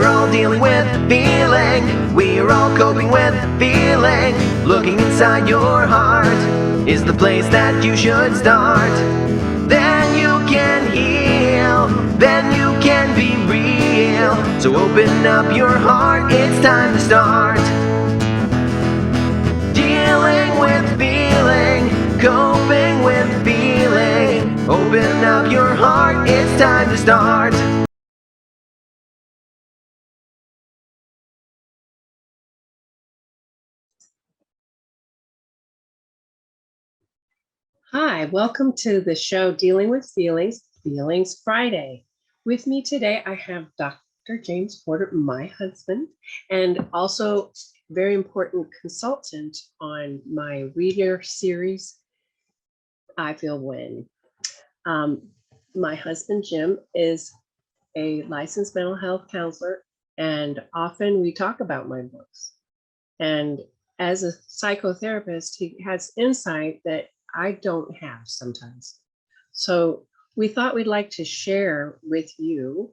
We're all dealing with feeling. We're all coping with feeling. Looking inside your heart is the place that you should start. Then you can heal. Then you can be real. So open up your heart. It's time to start. Dealing with feeling. Coping with feeling. Open up your heart. It's time to start. Hi, welcome to the show Dealing with Feelings, Feelings Friday. With me today, I have Dr. James Porter, my husband, and also very important consultant on my reader series, I Feel When. My husband, Jim, is a licensed mental health counselor, and often we talk about my books. And as a psychotherapist, he has insight that I don't have sometimes. So we thought we'd like to share with you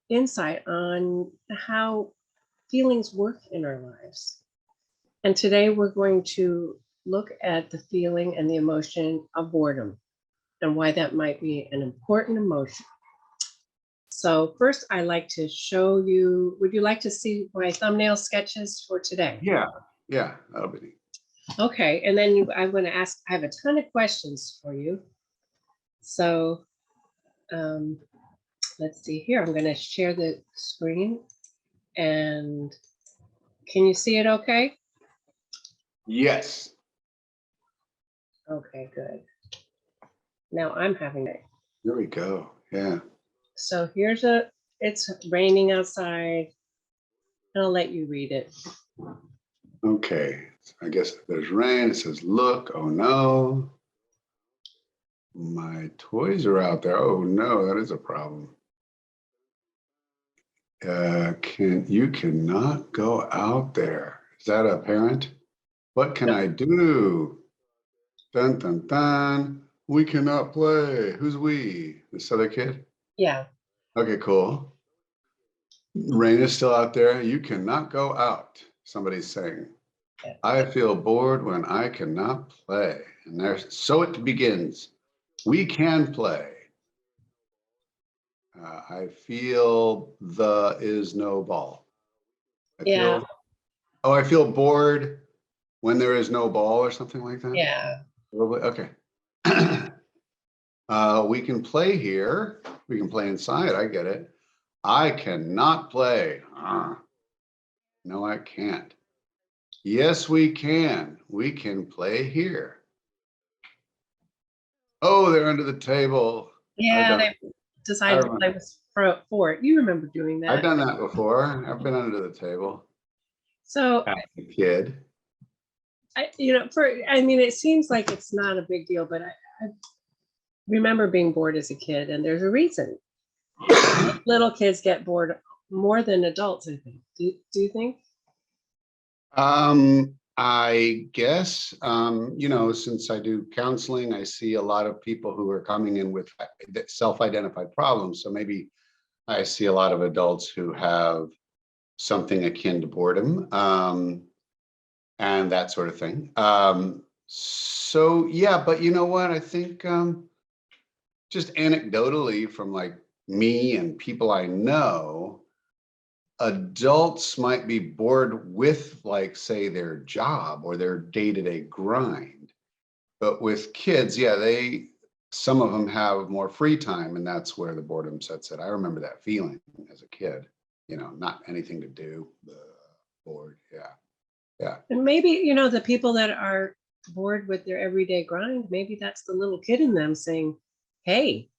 insight on how feelings work in our lives. And today we're going to look at the feeling and the emotion of boredom and why that might be an important emotion. So first, I'd like to show you, would you like to see my thumbnail sketches for today? Yeah, that'll be neat. Okay, and then I'm going to ask, I have a ton of questions for you. So let's see here. I'm going to share the screen. And can you see it okay? Yes. Okay, good. Now I'm having it. There we go. Yeah. So it's raining outside. And I'll let you read it. Okay. I guess there's rain. It says, look. Oh, no. My toys are out there. Oh, no, that is a problem. You cannot go out there. Is that a parent? What can I do? Dun, dun, dun. We cannot play. Who's we? This other kid? Yeah. Okay, cool. Rain is still out there. You cannot go out. Somebody's saying. I feel bored when I cannot play. And so it begins. We can play. I feel is no ball. I feel bored when there is no ball or something like that. Yeah. Okay. We can play here. We can play inside. I get it. I cannot play. No, I can't. Yes, we can. We can play here. Oh, they're under the table. Yeah, they decided to play with Fort. You remember doing that? I've done that before. I've been under the table. So as a kid. It seems like it's not a big deal, but I remember being bored as a kid, and there's a reason. Little kids get bored more than adults, I think. Do you think? I guess, since I do counseling, I see a lot of people who are coming in with self-identified problems. So maybe I see a lot of adults who have something akin to boredom, and that sort of thing. So yeah, but you know what? I think just anecdotally from like me and people I know, adults might be bored with, like, say, their job or their day-to-day grind. But with kids, yeah, some of them have more free time, and that's where the boredom sets in. I remember that feeling as a kid, not anything to do, bored. Yeah. And maybe, the people that are bored with their everyday grind, maybe that's the little kid in them saying, hey,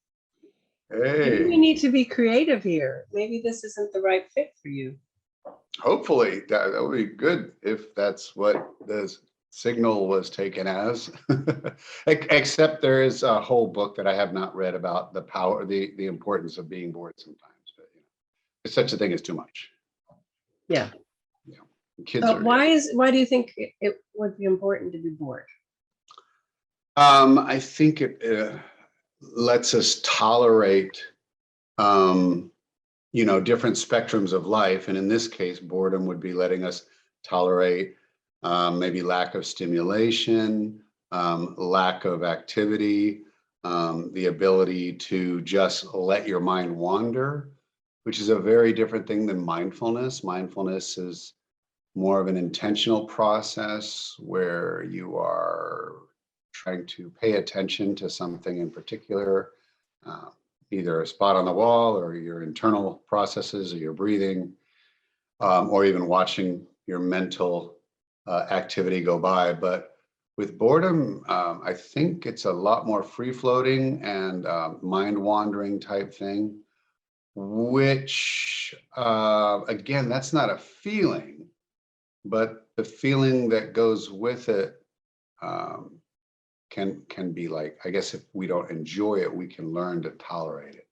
maybe we need to be creative here. Maybe this isn't the right fit for you. Hopefully that would be good if that's what the signal was taken as. Except there is a whole book that I have not read about the power, the importance of being bored sometimes. But there's such a thing as too much. Yeah. Kids but why do you think it would be important to be bored? I think it lets us tolerate different spectrums of life. And in this case, boredom would be letting us tolerate maybe lack of stimulation, lack of activity, the ability to just let your mind wander, which is a very different thing than mindfulness. Mindfulness is more of an intentional process where you are trying to pay attention to something in particular, either a spot on the wall or your internal processes or your breathing, or even watching your mental activity go by. But with boredom, I think it's a lot more free floating and mind wandering type thing, which again, that's not a feeling, but the feeling that goes with it can be like, I guess if we don't enjoy it, we can learn to tolerate it.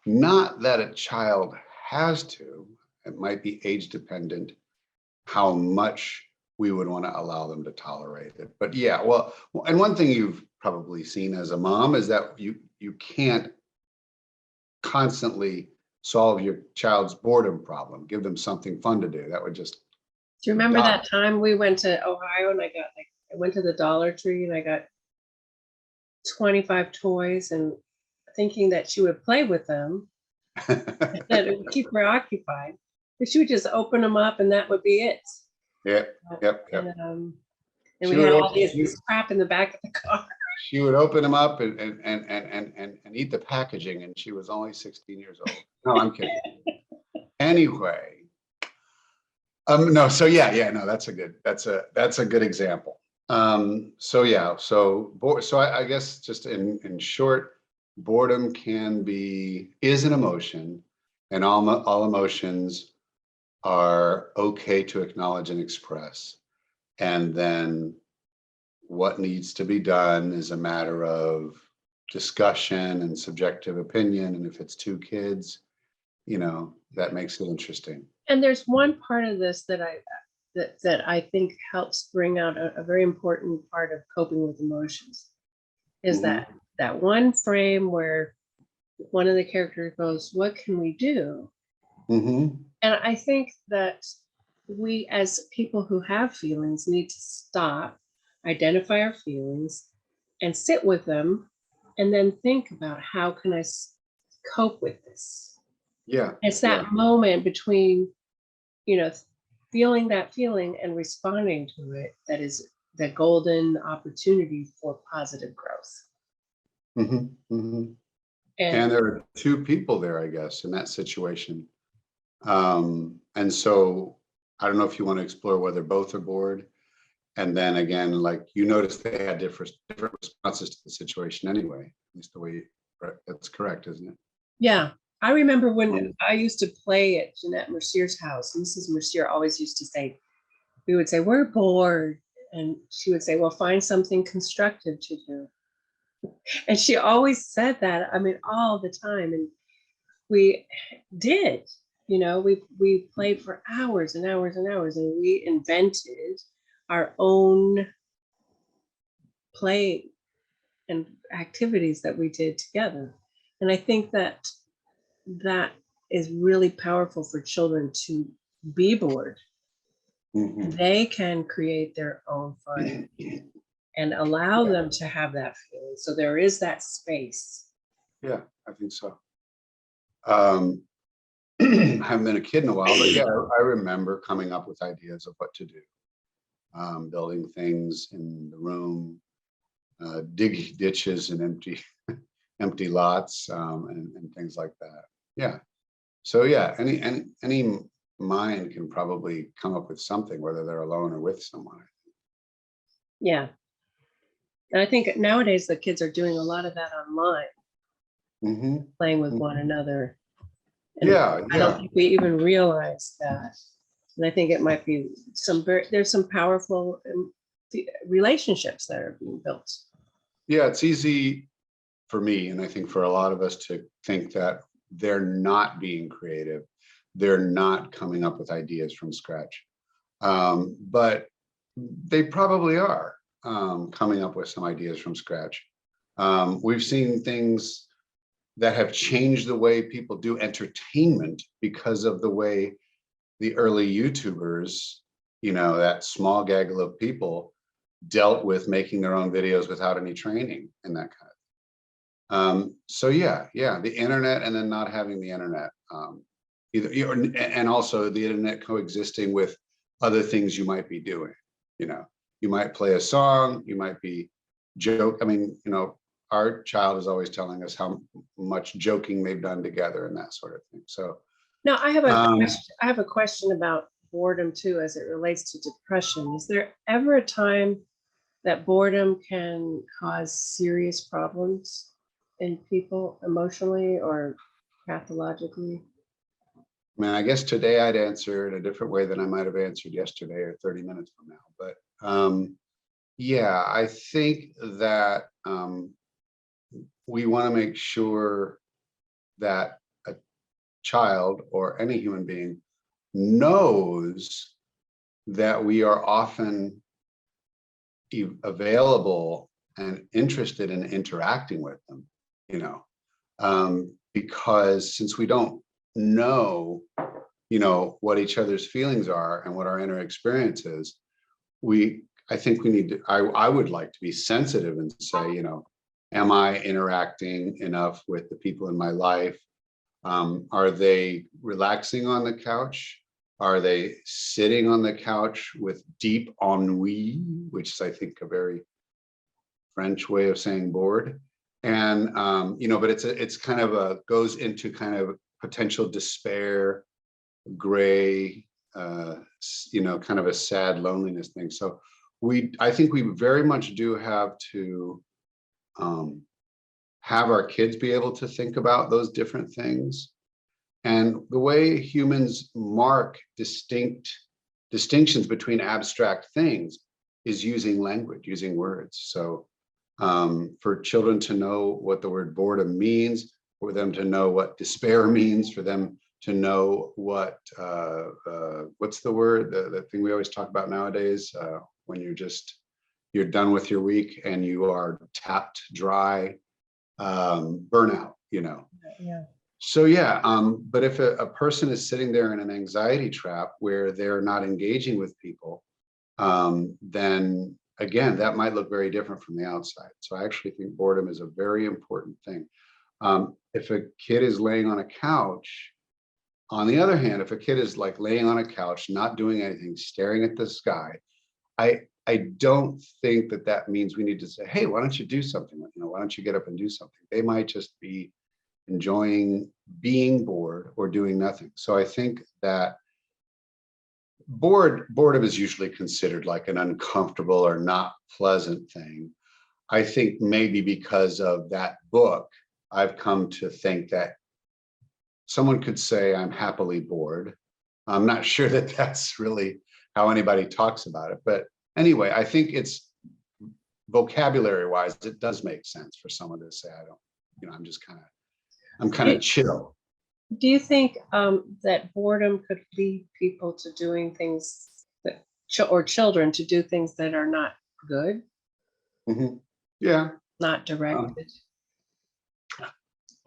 Not that a child has to, it might be age dependent, how much we would want to allow them to tolerate it. But yeah, well, and one thing you've probably seen as a mom is that you can't constantly solve your child's boredom problem. Give them something fun to do. That would just Do you remember die. that time we went to Ohio and I went to the Dollar Tree and I got 25 toys and thinking that she would play with them, that it would keep her occupied. But she would just open them up and that would be it. Yep. And She we would had all open- this crap in the back of the car. She would open them up and eat the packaging, and she was only 16 years old. No, I'm kidding. Anyway, no, so yeah, no, that's a good example. So I guess just in short, boredom is an emotion, and all emotions are okay to acknowledge and express. And then what needs to be done is a matter of discussion and subjective opinion. And if it's two kids, that makes it interesting. And there's one part of this that I think helps bring out a very important part of coping with emotions is that one frame where one of the characters goes, "What can we do?" Mm-hmm. And I think that we, as people who have feelings, need to stop, identify our feelings, and sit with them, and then think about how can I cope with this. Yeah. It's that moment between, feeling that feeling and responding to it that is the golden opportunity for positive growth. Mm-hmm. Mm-hmm. And there are two people there, I guess, in that situation. And so I don't know if you want to explore whether both are bored. And then again, like you noticed they had different responses to the situation anyway. At least the way that's correct, isn't it? Yeah. I remember when I used to play at Jeanette Mercier's house, Mrs. Mercier always used to say, we would say, "We're bored." And she would say, "Well, find something constructive to do." And she always said that, all the time. And we did, we played for hours and hours and hours, and we invented our own play and activities that we did together. And I think that is really powerful for children to be bored. Mm-hmm. They can create their own fun and allow them to have that feeling. So there is that space. Yeah, I think so. I haven't been a kid in a while, but yeah, I remember coming up with ideas of what to do. Building things in the room, dig ditches and empty lots, and things like that. Yeah. So yeah, any mind can probably come up with something, whether they're alone or with someone. Yeah. And I think nowadays the kids are doing a lot of that online, Mm-hmm. playing with one another. And Yeah. I don't think we even realize that. And I think it might be there's some powerful relationships that are being built. Yeah, it's easy for me, and I think for a lot of us, to think that they're not being creative. They're not coming up with ideas from scratch. But they probably are coming up with some ideas from scratch. We've seen things that have changed the way people do entertainment because of the way the early YouTubers, that small gaggle of people dealt with making their own videos without any training and that kind of. So yeah, the internet, and then not having the internet, and also the internet coexisting with other things you might be doing. You might play a song, you might be joke. I mean, our child is always telling us how much joking they've done together and that sort of thing. So Now, I have a um, question. I have a question about boredom too, as it relates to depression. Is there ever a time that boredom can cause serious problems in people emotionally or pathologically? I guess today I'd answer in a different way than I might have answered yesterday or 30 minutes from now. But yeah, I think that we want to make sure that a child or any human being knows that we are often available and interested in interacting with them, because since we don't know, what each other's feelings are and what our inner experience is, I think we need to, I would like to be sensitive and say, am I interacting enough with the people in my life? Are they relaxing on the couch? Are they sitting on the couch with deep ennui, which is, I think, a very French way of saying bored? And but it's kind of goes into kind of potential despair, gray, kind of a sad loneliness thing. So I think we very much do have to have our kids be able to think about those different things. And the way humans mark distinctions between abstract things is using language, using words. So for children to know what the word boredom means, for them to know what despair means, for them to know what, what's the word, the thing we always talk about nowadays, when you're done with your week and you are tapped dry, burnout, Yeah. So yeah, but if a person is sitting there in an anxiety trap where they're not engaging with people, then again, that might look very different from the outside. So I actually think boredom is a very important thing. If a kid is laying on a couch, on the other hand, if a kid is like laying on a couch, not doing anything, staring at the sky, I don't think that means we need to say, hey, why don't you do something? Why don't you get up and do something? They might just be enjoying being bored or doing nothing. So I think that boredom is usually considered like an uncomfortable or not pleasant thing. I think maybe because of that book, I've come to think that someone could say I'm happily bored. I'm not sure that that's really how anybody talks about it, but anyway, I think it's vocabulary wise, it does make sense for someone to say, I don't, I'm kind of chill. Do you think that boredom could lead people to doing things that, or children to do things that are not good, Yeah, not directed?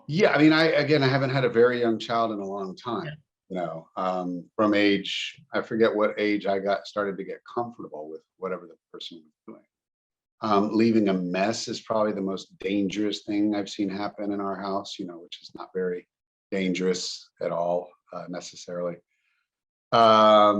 yeah, I mean, I haven't had a very young child in a long time. From age, I forget what age I started to get comfortable with whatever the person was doing. Leaving a mess is probably the most dangerous thing I've seen happen in our house, which is not very dangerous at all, necessarily. I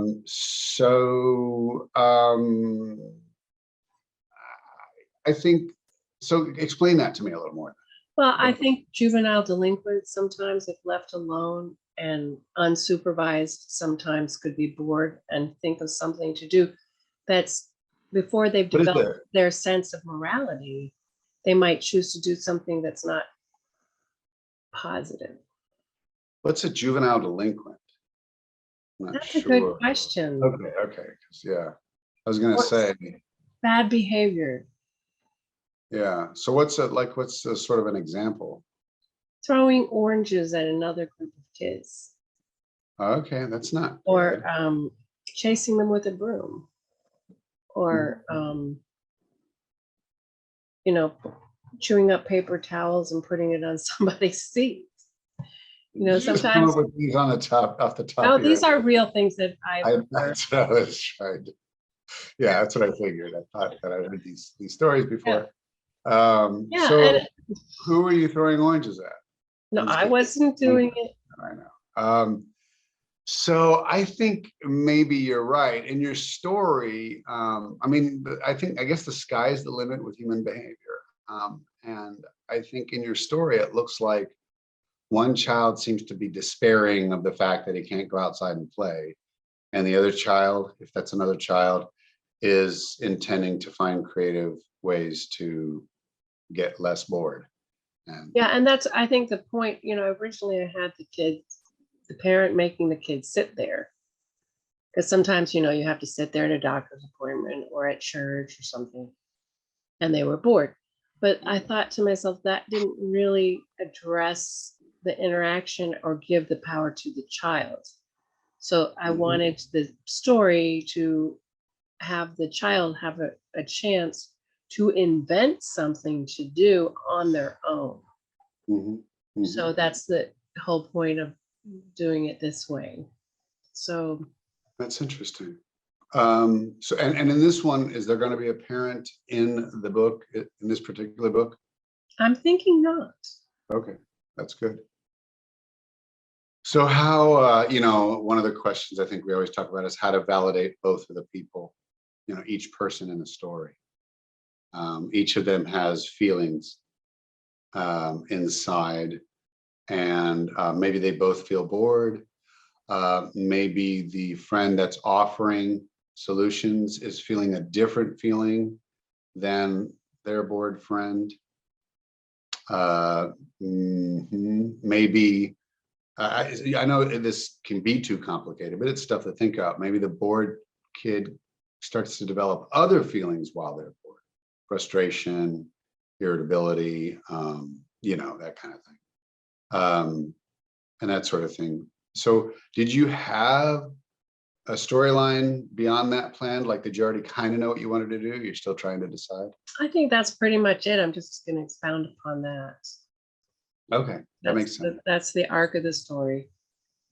think, so explain that to me a little more. Well, I think juvenile delinquents sometimes, if left alone and unsupervised, sometimes could be bored and think of something to do that's before they've developed their sense of morality. They might choose to do something that's not positive. What's a juvenile delinquent? That's a good question. Okay. Yeah, I was going to say bad behavior. Yeah. So what's a sort of an example? Throwing oranges at another group of kids. Okay, that's not. Or chasing them with a broom. Or chewing up paper towels and putting it on somebody's seat. You know, Did you just come sometimes, up with these on the top, off the top oh, of your these head? are real things that I've heard. That's what I was trying to, yeah, that's what I figured. I thought that I heard these stories before. Yeah, So and who are you throwing oranges at? no, Who's I getting- wasn't doing it. I know. So I think maybe you're right. In your story, I mean, I guess the sky is the limit with human behavior. And I think in your story, it looks like one child seems to be despairing of the fact that he can't go outside and play. And the other child, if that's another child, is intending to find creative ways to get less bored. And Yeah, and that's, I think, the point. You know, originally I had the parent making the kids sit there. Because sometimes, you know, you have to sit there at a doctor's appointment or at church or something, and they were bored. But I thought to myself, that didn't really address the interaction or give the power to the child. So I wanted the story to have the child have a chance to invent something to do on their own. So that's the whole point of doing it this way. So that's interesting. So and in this one, is there going to be a parent in the book, in this particular book? I'm thinking not. Okay, that's good. So how, you know, one of the questions I think we always talk about is how to validate both of the people, you know, each person in the story. Each of them has feelings inside, and maybe they both feel bored. Maybe the friend that's offering solutions is feeling a different feeling than their bored friend. Maybe I know this can be too complicated, but it's stuff to think about. Maybe the bored kid starts to develop other feelings while they're bored: frustration, irritability, you know, that kind of thing, and that sort of thing. So did you have a storyline beyond that planned? Like, did you already kind of know what you wanted to do? You're still trying to decide? I think that's pretty much it. I'm just going to expound upon that. Okay, that makes sense. That's the arc of the story.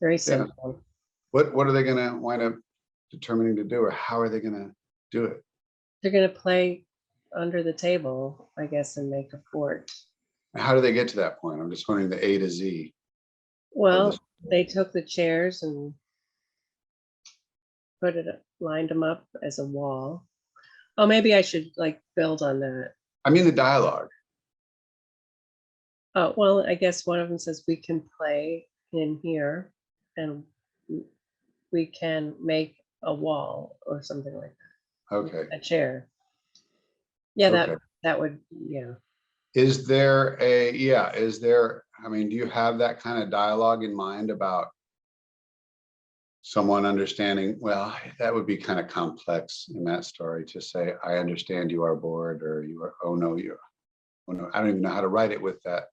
Very simple. What are they going to wind up determining to do, or how are they going to do it? They're going to play under the table, I guess, and make a fort. How do they get to that point? I'm just wondering the A to Z. Well, they took the chairs and lined them up as a wall. Oh, maybe I should like build on that. I mean, the dialogue. Oh, well, I guess one of them says we can play in here and we can make a wall or something like that. Okay. A chair. Yeah, Okay. that would, yeah. Is there, I mean, do you have that kind of dialogue in mind about someone understanding? Well, that would be kind of complex in that story to say, I understand you are bored, or you are, oh no, I don't even know how to write it with the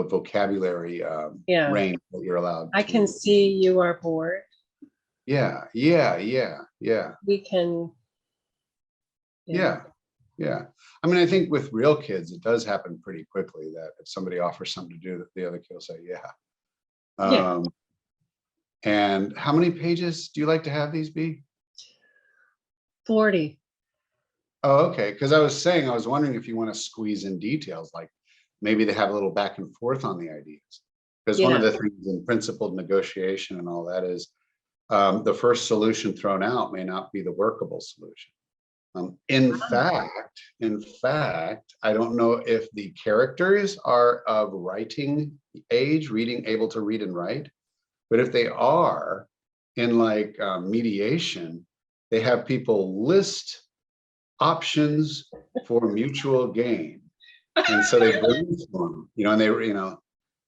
vocabulary range that you're allowed. I can see you are bored. Yeah. We can. Yeah. I mean, I think with real kids, it does happen pretty quickly that if somebody offers something to do, the other kid will say, yeah. And how many pages do you like to have these be? 40. Oh, okay. Because I was wondering if you want to squeeze in details, like maybe they have a little back and forth on the ideas. Because one of the things in principled negotiation and all that is the first solution thrown out may not be the workable solution. In fact, I don't know if the characters are of writing age, able to read and write, but if they are in like mediation, they have people list options for mutual gain, and so they brainstorm, you know, and they, you know,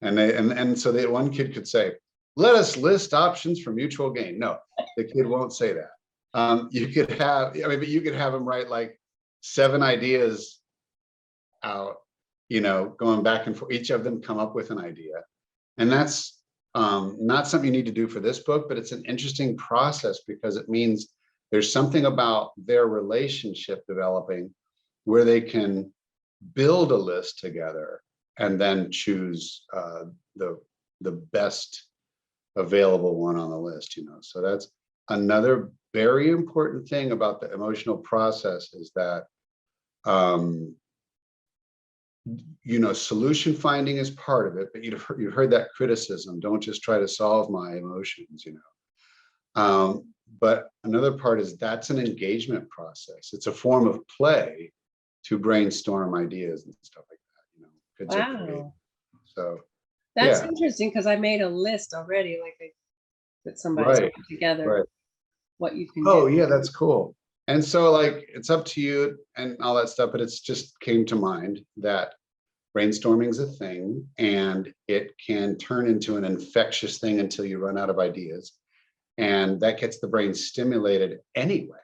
and so one kid could say, "Let us list options for mutual gain." No, the kid won't say that. You could have, I mean, but you could have them write like 7 ideas out, you know, going back and forth. Each of them come up with an idea, and that's not something you need to do for this book, but it's an interesting process because it means there's something about their relationship developing where they can build a list together and then choose the best available one on the list, So that's another very important thing about the emotional process, is that solution finding is part of it, but you've heard that criticism. Don't just try to solve my emotions, But another part is that's an engagement process. It's a form of play to brainstorm ideas and stuff like that, Kids are creative. Wow. So That's yeah, interesting, because I made a list already, that somebody's right, put together right. what you can Oh do. yeah, that's cool. And so like it's up to you and all that stuff, but it's just came to mind that brainstorming is a thing, and it can turn into an infectious thing until you run out of ideas. And that gets the brain stimulated anyway.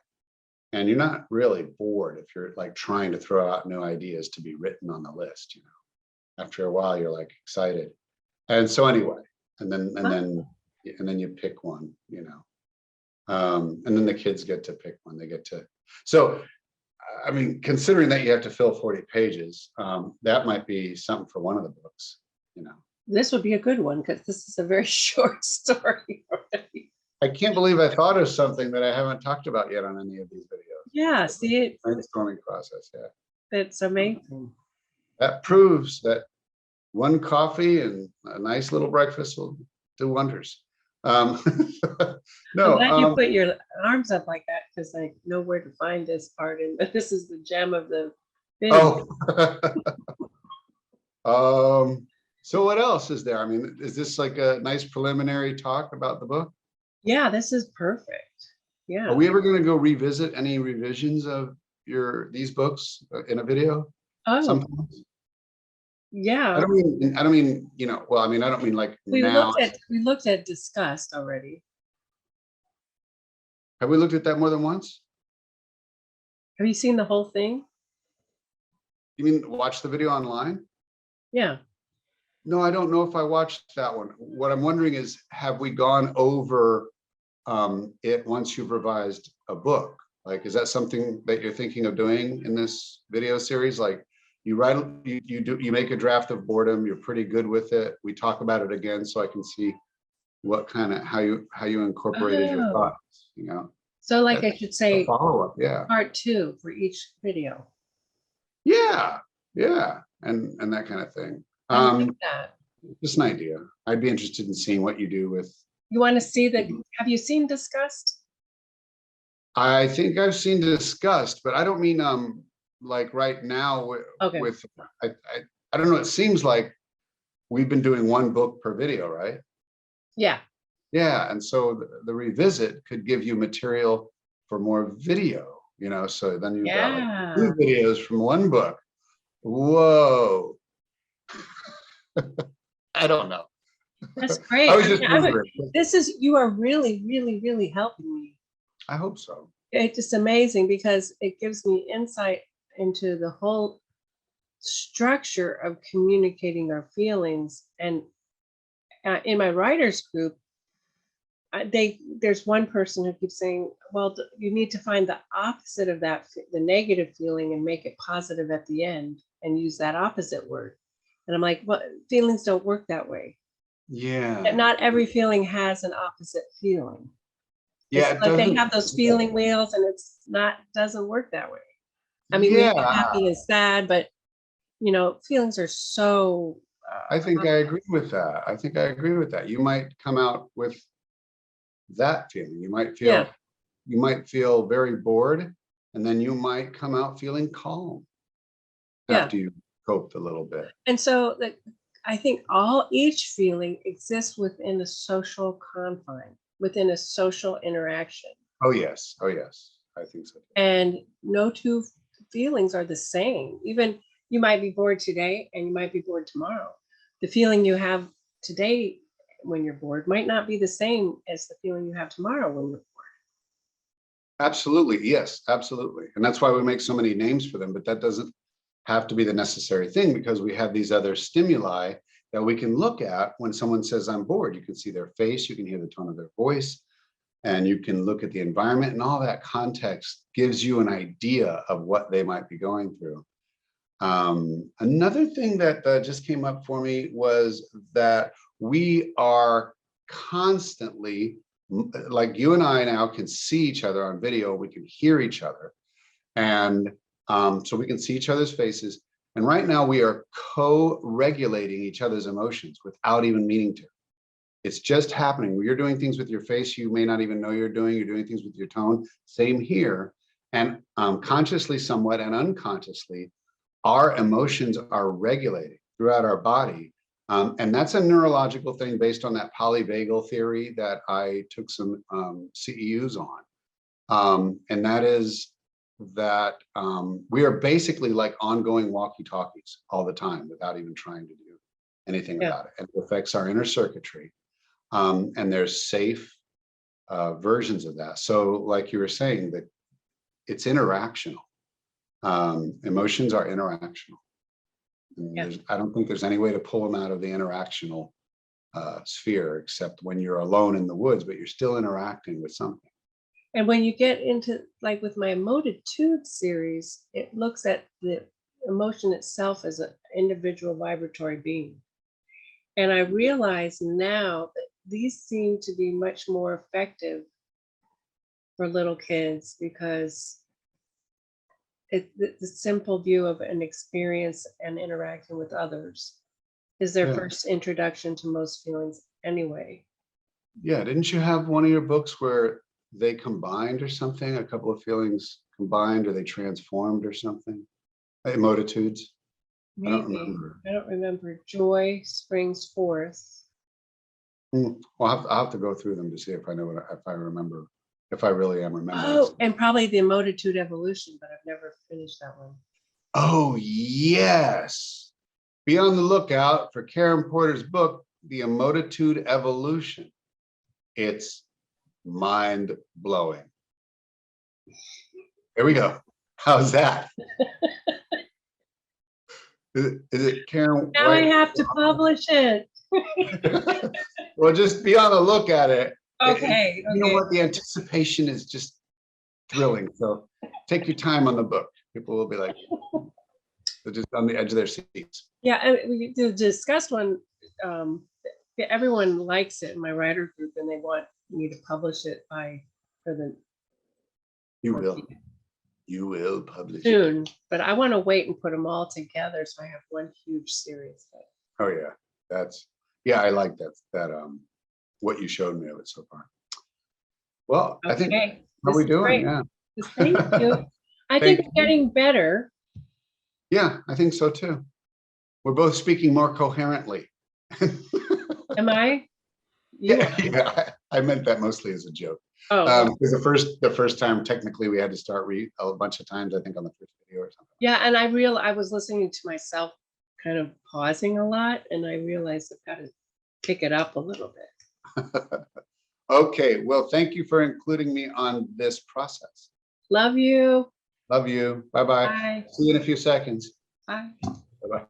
And you're not really bored if you're like trying to throw out new ideas to be written on the list, After a while, you're like excited. And so anyway, and then you pick one, and then the kids get to pick one. They get to. So, I mean, considering that you have to fill 40 pages, that might be something for one of the books, This would be a good one, because this is a very short story already. I can't believe I thought of something that I haven't talked about yet on any of these videos. Yeah, see it. Brainstorming process, yeah. It's amazing. That proves that one coffee and a nice little breakfast will do wonders. No, I'm glad you put your arms up like that, because I know where to find this part. And this is the gem of the video. So what else is there? I mean, is this like a nice preliminary talk about the book? Yeah, this is perfect. Yeah. Are we ever going to go revisit any revisions of these books in a video? Oh, Sometimes? yeah. I don't mean, well, I mean, I don't mean like now. We looked at disgust already. Have we looked at that more than once? Have you seen the whole thing? You mean watch the video online? Yeah. No, I don't know if I watched that one. What I'm wondering is, have we gone over it once you've revised a book? Like, is that something that you're thinking of doing in this video series? Like, you make a draft of Boredom, you're pretty good with it. We talk about it again so I can see what kind of how you incorporated your thoughts, So like I should say follow-up, yeah. Part 2 for each video. Yeah, and that kind of thing. I like that. Just an idea. I'd be interested in seeing what you do with. You want to see have you seen Disgust? I think I've seen Disgust, but I don't mean like right now Okay. with I don't know, it seems like we've been doing one book per video, right? Yeah. Yeah, and so the revisit could give you material for more video, so then you've got like 2 videos from one book. Whoa. I don't know. That's great. I was just you are really, really, really helping me. I hope so. It's just amazing, because it gives me insight into the whole structure of communicating our feelings. And in my writers group, there's one person who keeps saying, well, you need to find the opposite of that, the negative feeling, and make it positive at the end and use that opposite word. And I'm like, well, feelings don't work that way. Yeah. And not every feeling has an opposite feeling. Yeah, it's like they have those feeling wheels, and doesn't work that way. I mean, we have happy and sad, but feelings are so. I think I agree with that. You might come out with that feeling. You might feel very bored, and then you might come out feeling calm after you coped a little bit. And so I think each feeling exists within a social confine, within a social interaction. Oh yes, I think so. And no two feelings are the same. Even you might be bored today and you might be bored tomorrow. The feeling you have today when you're bored might not be the same as the feeling you have tomorrow when you're bored. Absolutely, yes, absolutely. And that's why we make so many names for them, but that doesn't have to be the necessary thing, because we have these other stimuli that we can look at when someone says I'm bored. You can see their face, you can hear the tone of their voice, and you can look at the environment, and all that context gives you an idea of what they might be going through. Another thing that just came up for me was that we are constantly, like you and I now can see each other on video, we can hear each other. And so we can see each other's faces. And right now we are co-regulating each other's emotions without even meaning to. It's just happening. When you're doing things with your face, you may not even know you're doing things with your tone. Same here. And consciously somewhat and unconsciously, our emotions are regulated throughout our body. And that's a neurological thing based on that polyvagal theory that I took some CEUs on. And that is that we are basically like ongoing walkie-talkies all the time without even trying to do anything about it. And it affects our inner circuitry. And there's safe versions of that. So like you were saying, that it's interactional. Emotions are interactional. And I don't think there's any way to pull them out of the interactional sphere, except when you're alone in the woods, but you're still interacting with something. And when you get into, like with my Emoted series, it looks at the emotion itself as an individual vibratory being. And I realize now that these seem to be much more effective for little kids because the simple view of an experience and interacting with others is their first introduction to most feelings anyway. Yeah, didn't you have one of your books where they combined or something, a couple of feelings combined, or they transformed or something? Emotitudes? Maybe. I don't remember. Joy springs forth. Well, I'll have to go through them to see if I know if I remember, if I really am remembering. Oh, and probably the Emotitude Evolution, but I've never finished that one. Oh, yes. Be on the lookout for Karen Porter's book, The Emotitude Evolution. It's mind-blowing. There we go. How's that? Is it Karen? Now I have to publish it. Well, just be on the look at it. Okay. You know what? The anticipation is just thrilling. So take your time on the book. People will be like, they're just on the edge of their seats. Yeah, the discussed one, everyone likes it in my writer group, and they want me to publish it You will. You will publish soon, but I want to wait and put them all together so I have one huge series. Oh yeah, I like that what you showed me of it so far. Well, I think how are we doing? Yeah. Thank you. I think it's getting better. Yeah, I think so too. We're both speaking more coherently. Am I? Yeah, I meant that mostly as a joke. Oh, because the first time technically we had to start a bunch of times, I think, on the first video or something. yeah, and I was listening to myself kind of pausing a lot, and I realized I've got to pick it up a little bit. Okay, well, thank you for including me on this process. Love you. Love you. Bye-bye. Bye. See you in a few seconds. Bye. Bye-bye.